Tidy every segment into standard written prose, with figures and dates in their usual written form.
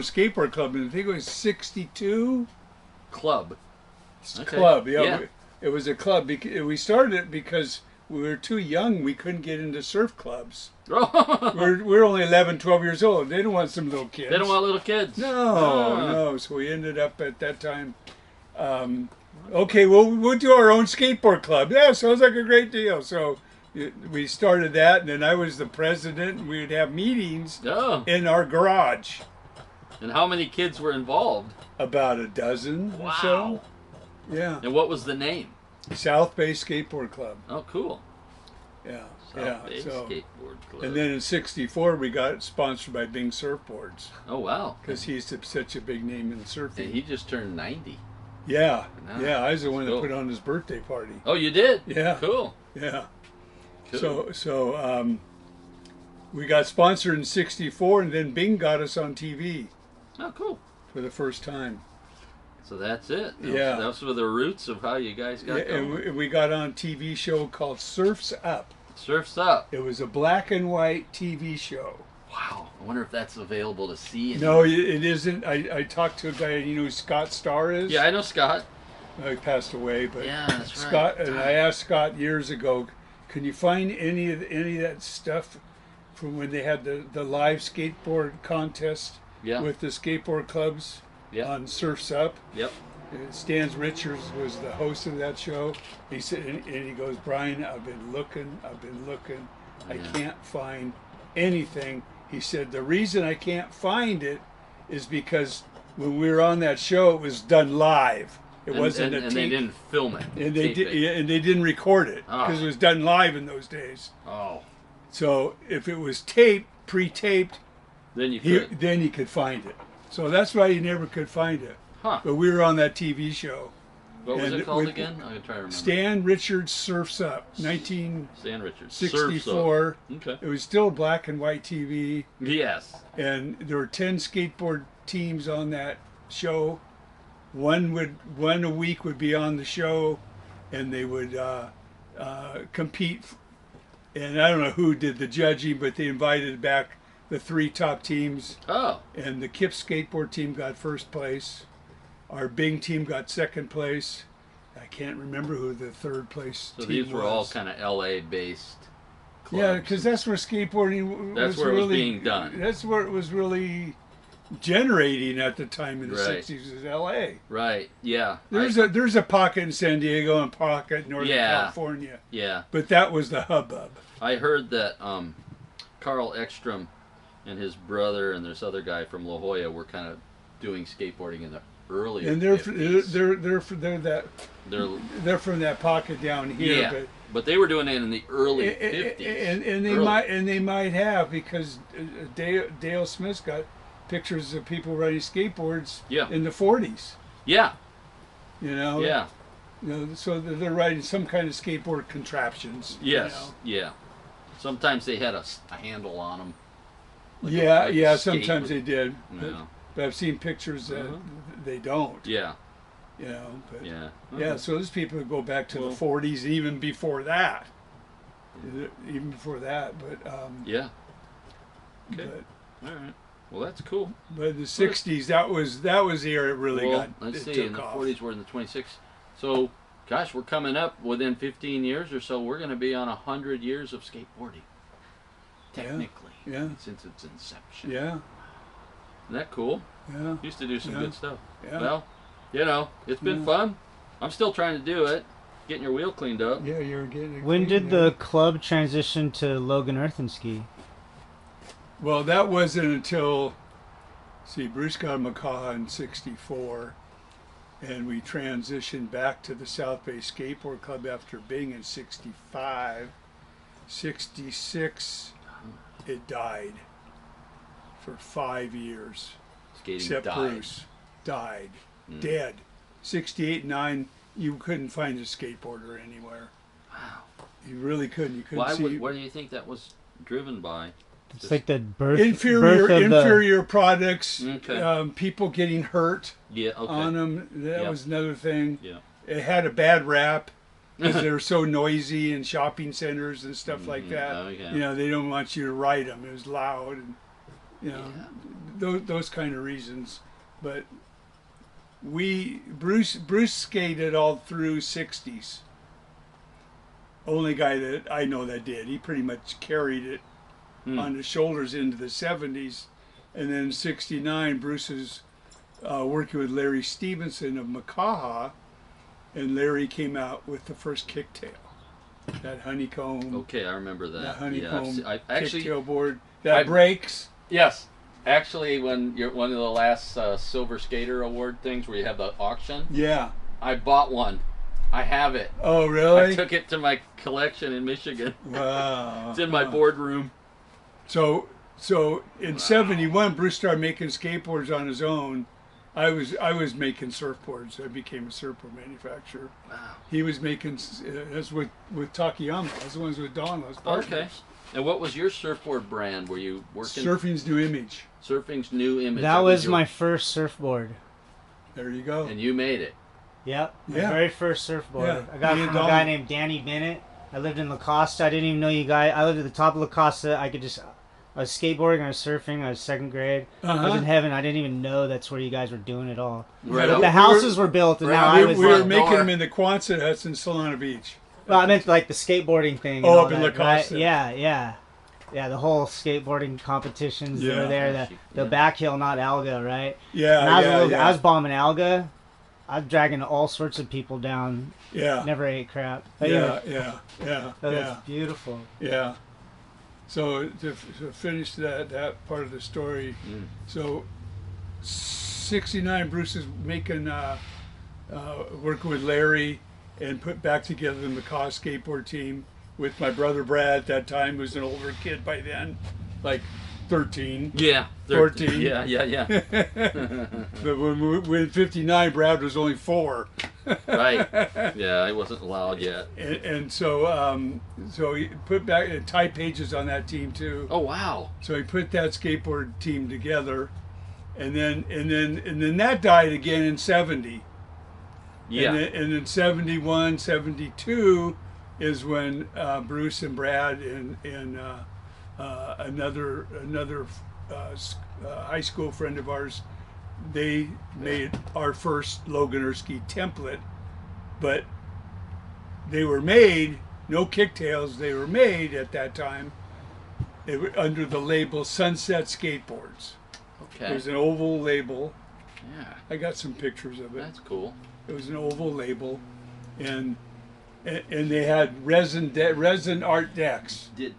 skateboard club, and I think it was 62 Club. Okay. club. Yeah. It was a club. We started it because we were too young. We couldn't get into surf clubs. we're only 11, 12 years old. They don't want some little kids. They don't want little kids. No. So we ended up at that time. Okay, we'll do our own skateboard club. Yeah, sounds like a great deal. So we started that, and then I was the president, and we'd have meetings in our garage. And how many kids were involved? About a dozen or so. Yeah. And what was the name? South Bay Skateboard Club. Oh, cool. Yeah. South Bay Skateboard Club. And then in '64, we got sponsored by Bing Surfboards. Oh, wow. Because he's such a big name in surfing. And he just turned 90. Yeah. Yeah, I was the one that put on his birthday party. Oh, you did? Yeah. Cool. Yeah. Cool. So we got sponsored in '64, and then Bing got us on TV. Oh, cool. For the first time. So that's it. Those were the roots of how you guys got going. And we got on a TV show called Surf's Up. Surf's Up. It was a black and white TV show. Wow. I wonder if that's available to see. No, it isn't. I talked to a guy, you know who Scott Starr is? Yeah, I know Scott. He passed away, but yeah, that's Scott, right. And I asked Scott years ago, can you find any of that stuff from when they had the live skateboard contest with the skateboard clubs on Surf's Up? Yep. Stan Richards was the host of that show. He said, and he goes, Brian, I've been looking. I can't find anything. He said, the reason I can't find it is because when we were on that show, it was done live. It wasn't a tape. And they didn't film it. And they didn't record it because it was done live in those days. Oh. So if it was taped, pre-taped, then you could find it. So that's why you never could find it. Huh. But we were on that TV show. What was it called again? I'm going to try to remember. Stan Richards Surf's Up, Stan Richards. 1964. Okay. It was still black and white TV. Yes. And there were 10 skateboard teams on that show. One a week would be on the show, and they would compete. And I don't know who did the judging, but they invited back the 3 top teams. Oh. And the Kip skateboard team got first place. Our Bing team got second place. I can't remember who the third place team was. So these were all kind of LA based clubs. Yeah, because that's where skateboarding was where it was being done. That's where it was really generating at the time in the 60s was LA. Right, yeah. There's a pocket in San Diego and a pocket in Northern California. Yeah. But that was the hubbub. I heard that Carl Ekstrom and his brother and this other guy from La Jolla were kind of doing skateboarding in the early 50s. They're from that pocket down here. Yeah, but they were doing it in the early 50s. And they might have, because Dale Smith's got pictures of people riding skateboards in the 40s. Yeah. You know? Yeah. You know, so they're riding some kind of skateboard contraptions. Yes. You know? Yeah. Sometimes they had a handle on them. Like sometimes they did. No. But I've seen pictures that they don't. Yeah. You know, but yeah. So there's people who go back to the 40s, even before that. But yeah. Okay. All right. Well, that's cool. But in the 60s, that was the era it really got. Let's see. In the 40s, we're in the 26th. So, gosh, we're coming up within 15 years or so. We're going to be on 100 years of skateboarding. Technically. Yeah. Since its inception. Yeah. Isn't that cool? Yeah. Used to do some good stuff. Yeah. Well, you know, it's been fun. I'm still trying to do it. Getting your wheel cleaned up. Yeah, you're getting it. When did the club transition to Logan Earth and Ski? Well, that wasn't until, Bruce got a Macaw in '64, and we transitioned back to the South Bay Skateboard Club after being in '65. '66, it died for 5 years. Skating except died. Bruce died, dead. '68, '9, you couldn't find a skateboarder anywhere. Wow. You really couldn't. You couldn't see. Why do you think that was driven by? It's like the birth inferior products, Okay. people getting hurt on them. That was another thing. Yeah. It had a bad rap because they were so noisy in shopping centers and stuff like that. Okay. You know, they don't want you to ride them. It was loud, and you know, those kind of reasons. But Bruce skated all through '60s. Only guy that I know that did. He pretty much carried it on his shoulders into the '70s, and then '69 Bruce is working with Larry Stevenson of Makaha, and Larry came out with the first kicktail, that honeycomb. Okay, I remember that. That honeycomb actually kicktail board that breaks. Yes, actually, when you're one of the last Silver Skater Award things where you have the auction, Yeah. I bought one. I have it. Oh, really? I took it to my collection in Michigan. Wow. It's in my boardroom. So in '71, Bruce started making skateboards on his own. I was making surfboards. I became a surfboard manufacturer. Wow. He was making that's with Takayama. That's the ones with Don. Those partners. Okay. And what was your surfboard brand? Were you working? Surfing's New Image. Surfing's New Image. That was my first surfboard. There you go. And you made it. Yep. My Yeah. very first surfboard. Yeah. I got it Me from and a guy Don. named Danny Bennett. I lived in La Costa. I didn't even know you guys. I lived at the top of La Costa. I was skateboarding. I was surfing. I was second grade. I was in heaven. I didn't even know that's where you guys were doing it all. Right. But the houses were built, and now we I was we were like, making door. them in the Quonset huts in Solana Beach. well, I meant like the skateboarding thing. and Oh, all up in that, La Costa. right? Yeah. The whole skateboarding competitions that Yeah. were there. The back hill, not Alga, right? Yeah, And I was a little, yeah. I was bombing Alga. I was dragging all sorts of people down. Yeah. Never ate crap. But Yeah, anyway, yeah. that's beautiful. Yeah. So to finish that part of the story, so '69 Bruce is making working with Larry and put back together the Macaw skateboard team with my brother Brad at that time, who was an older kid by then, like 13. Yeah. 14. Yeah. But when we in '59, Brad was only 4. Right. Yeah, I wasn't allowed yet. And so he put back Ty Page is on that team too. Oh wow. So he put that skateboard team together, and then that died again in '70. Yeah. And then '71, '72 is when Bruce and Brad and another high school friend of ours, they made our first Loganerski template, but they were made, no kicktails, they were made at that time, they were under the label Sunset Skateboards. Okay. There's an oval label. Yeah. I got some pictures of it. That's cool. It was an oval label, and they had resin art decks. Did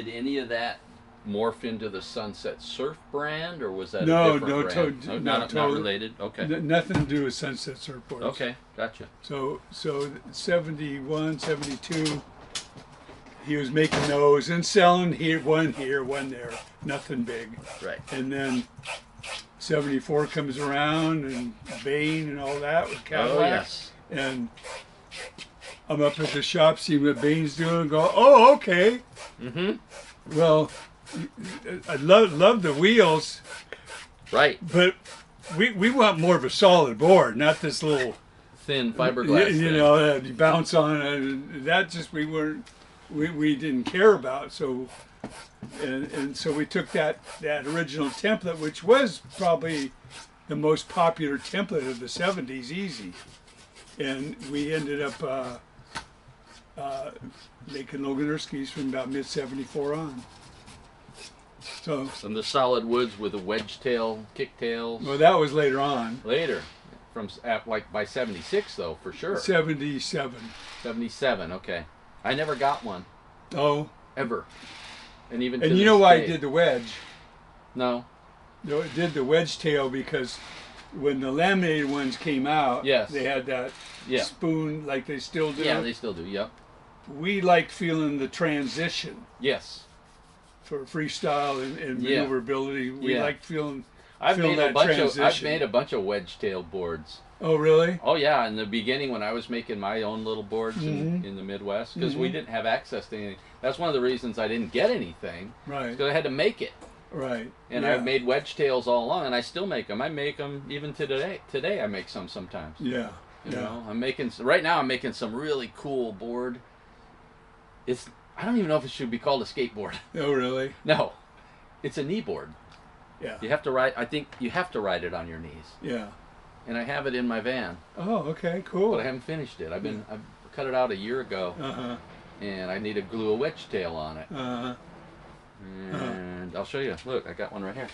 any of that morph into the Sunset Surf brand, or was that a No, different brand? no, not totally. related. Okay. Nothing to do with Sunset Surfboards. Okay, gotcha. So 71, 72, he was making those and selling one here, one there, nothing big. Right. And then 74 comes around and Bain and all that with Cadillac. Oh yes. And I'm up at the shop seeing what Bain's doing and go, oh, okay. Mm-hmm. Well, I love the wheels, Right. but we want more of a solid board, not this little Thin fiberglass. you thing. know, you bounce on it. That just we didn't care about. So and so we took that original template, which was probably the most popular template of the '70s, easy, and we ended up making Loganerskis from about mid '74 on. So And the solid woods with the wedge tail, kick tails. well, that was later on. Later, like by '76 though, for sure. 77. '77. Okay. I never got one Oh, ever. And even and to you know this why day. I did the wedge? No. No, it did the wedge tail because when the laminated ones came out, Yes. they had that Yeah. spoon like they still do. Yeah, they still do. Yep. We liked feeling the transition Yes. for freestyle and Yeah. maneuverability. We Yeah. liked feeling. I've Feel made a that bunch of transition. wedge tail boards. Oh, really? Oh yeah, in the beginning when I was making my own little boards Mhm. in the Midwest, because we Mhm. didn't have access to anything. That's one of the reasons I didn't get anything, Right. because I had to make it. Right. And yeah. I've made wedge tails all along, and I still make them. I make them even to today. Today I make some sometimes. Yeah. You Yeah. know, right now I'm making some really cool board. I don't even know if it should be called a skateboard. Oh, really? No, it's a knee board. Yeah. You have to ride. I think you have to ride it on your knees. Yeah. And I have it in my van, Oh, okay, cool. but I haven't finished it. I've cut it out a year ago, and I need to glue a wedge tail on it. And I'll show you. Look, I got one right here.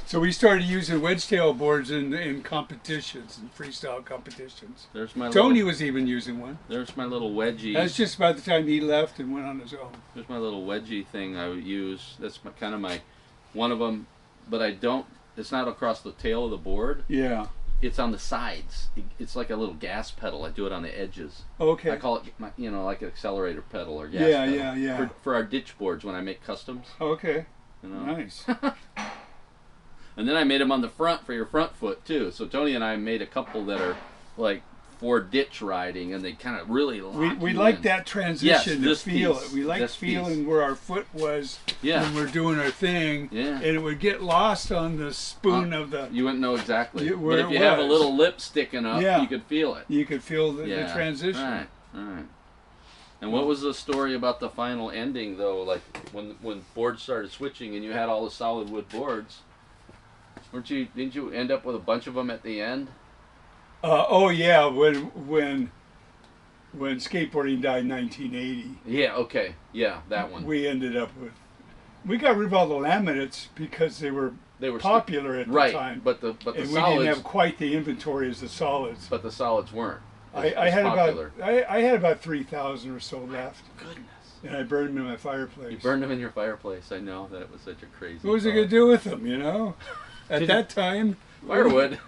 So we started using wedge tail boards in competitions and freestyle competitions. There's my Tony little, was even using one. there's my little wedgie. That's just about the time he left and went on his own. There's my little wedgie thing I would use. That's kind of my one of them, but I don't. It's not across the tail of the board. Yeah. It's on the sides. It's like a little gas pedal. I do it on the edges. Okay. I call it, like an accelerator pedal or gas Yeah, pedal. yeah. For our ditch boards when I make customs. Okay. You know. Nice. And then I made them on the front for your front foot too. So Tony and I made a couple that are like for ditch riding, and they kind of really lock We you like in. that transition to this feel piece. it. We like This feeling piece. where our foot was when we're doing our thing. Yeah. And it would get lost on the spoon of the... You wouldn't know exactly. Where but if it you have a was. little lip sticking up, Yeah. you could feel it. You could feel the transition. Right. And what was the story about the final ending though? Like when boards started switching and you had all the solid wood boards, didn't you end up with a bunch of them at the end? Oh yeah, when skateboarding died in 1980. Yeah, okay. Yeah, that one. We ended up with... We got rid of all the laminates because they were popular at the time. But the and we solids didn't have quite the inventory as the solids. but the solids weren't. I had popular. I had about 3,000 or so left. Goodness. And I burned them in my fireplace. You burned them in your fireplace. I know that it was such a crazy. What was I going to do with them, you know? At that time... Firewood.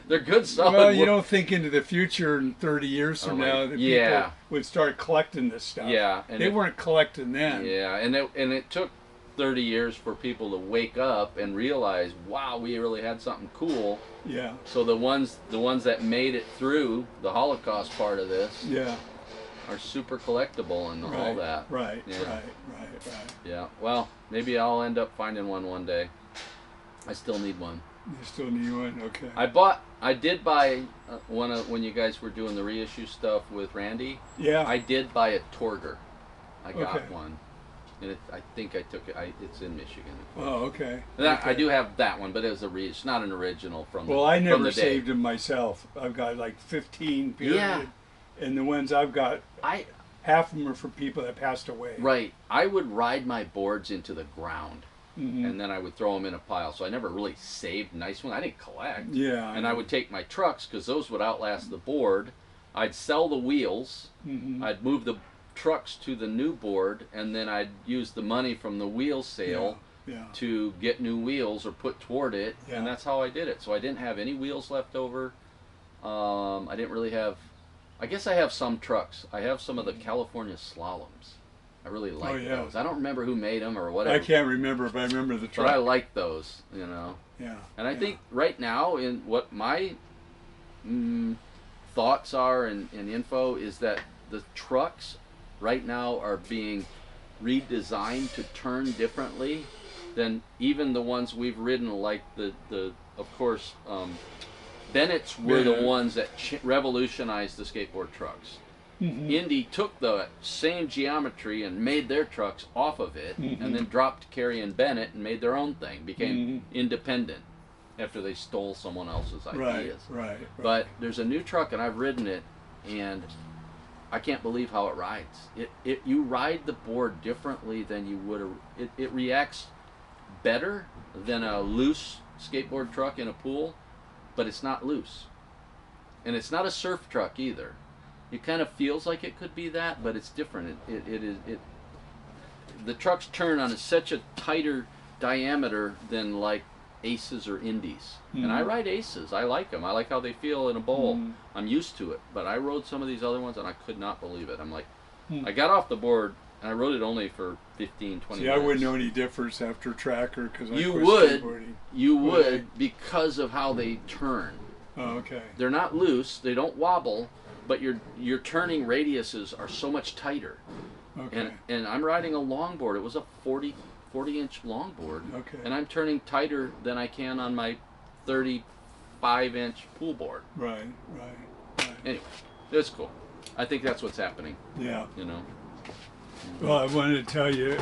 They're good solid Well, wood. you don't think into the future in 30 years from now that people would start collecting this stuff. Yeah. And they weren't collecting then. Yeah, and it took 30 years for people to wake up and realize, wow, we really had something cool. Yeah. So the ones that made it through the Holocaust part of this are super collectible and all that. Right. Yeah. Yeah. Well, maybe I'll end up finding one day. I still need one. You still need one? Okay. I did buy when you guys were doing the reissue stuff with Randy. Yeah. I did buy a Torger. I got Okay. one. And I think I took it. It's in Michigan. Oh, okay. And I do have that one, but it was it's not an original from the Well, I from never the day. saved them myself. I've got like 15 period. Yeah. And the ones I've got, I half of them are for people that passed away. Right. I would ride my boards into the ground, Mm-hmm. and then I would throw them in a pile. So I never really saved nice ones. I didn't collect. Yeah. And I would take my trucks, because those would outlast the board. I'd sell the wheels. Mm-hmm. I'd move the trucks to the new board, and then I'd use the money from the wheel sale to get new wheels or put toward it, and that's how I did it. So I didn't have any wheels left over. I didn't really have... I guess I have some trucks. I have some of the California slaloms. I really like those. I don't remember who made them or whatever. I can't remember, but I remember the truck. But I like those, you know. Yeah. And I think right now, in what my thoughts are and info is that the trucks right now are being redesigned to turn differently than even the ones we've ridden, like the of course, Bennett's were the ones that revolutionized the skateboard trucks. Mm-hmm. Indy took the same geometry and made their trucks off of it, and then dropped Carey and Bennett and made their own thing, became independent after they stole someone else's ideas. Right. But there's a new truck, and I've ridden it, and I can't believe how it rides. You ride the board differently than you would. It reacts better than a loose skateboard truck in a pool, but it's not loose, and it's not a surf truck either. It kind of feels like it could be that, but it's different. The trucks turn on such a tighter diameter than like Aces or Indies. And I ride Aces. I like them. I like how they feel in a bowl. I'm used to it. But I rode some of these other ones, and I could not believe it. I'm like, I got off the board, and I rode it only for 15, 20 minutes. I wouldn't know any difference after Tracker because I quit skateboarding. You would because of how they turn. Oh, okay. They're not loose. They don't wobble. But your turning radiuses are so much tighter. Okay. And I'm riding a longboard. It was a 40-inch longboard. Okay. And I'm turning tighter than I can on my 35-inch pool board. Right. Anyway, it's cool. I think that's what's happening. Yeah. You know. Well, I wanted to tell you,